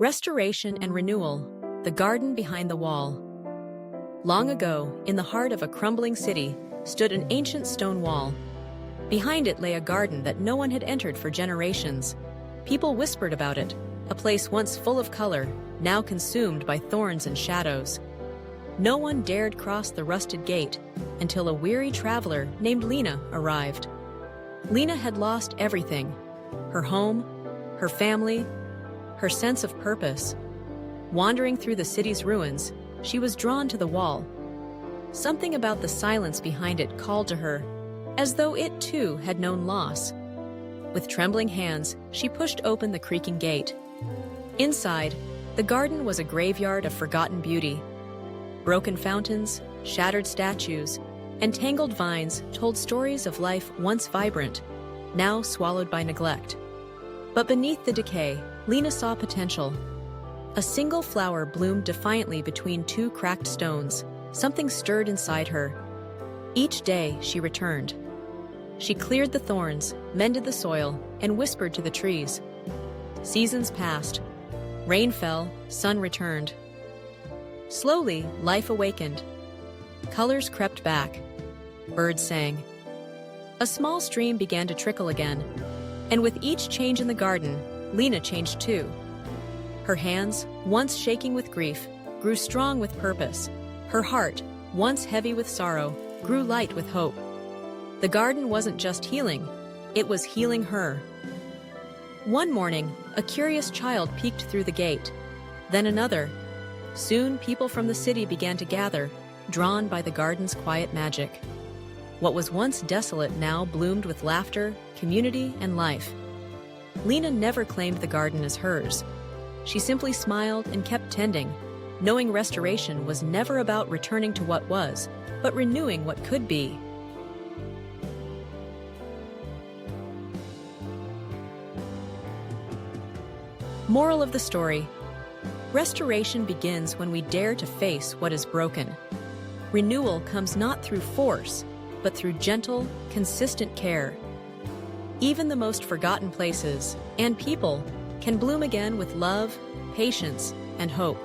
Restoration and Renewal, the garden behind the wall. Long ago, in the heart of a crumbling city, stood an ancient stone wall. Behind it lay a garden that no one had entered for generations. People whispered about it, a place once full of color, now consumed by thorns and shadows. No one dared cross the rusted gate until a weary traveler named Lina arrived. Lina had lost everything: her home, her family, her sense of purpose. Wandering through the city's ruins, she was drawn to the wall. Something about the silence behind it called to her, as though it too had known loss. With trembling hands, she pushed open the creaking gate. Inside, the garden was a graveyard of forgotten beauty. Broken fountains, shattered statues, and tangled vines told stories of life once vibrant, now swallowed by neglect. But beneath the decay, Lina saw potential. A single flower bloomed defiantly between two cracked stones. Something stirred inside her. Each day she returned. She cleared the thorns, mended the soil, and whispered to the trees. Seasons passed. Rain fell, sun returned. Slowly, life awakened. Colors crept back. Birds sang. A small stream began to trickle again. And with each change in the garden, Lina changed too. Her hands, once shaking with grief, grew strong with purpose. Her heart, once heavy with sorrow, grew light with hope. The garden wasn't just healing, it was healing her. One morning, a curious child peeked through the gate. Then another. Soon people from the city began to gather, drawn by the garden's quiet magic. What was once desolate now bloomed with laughter, community, and life. Lina never claimed the garden as hers. She simply smiled and kept tending, knowing restoration was never about returning to what was, but renewing what could be. Moral of the story: restoration begins when we dare to face what is broken. Renewal comes not through force, but through gentle, consistent care. Even the most forgotten places and people can bloom again with love, patience, and hope.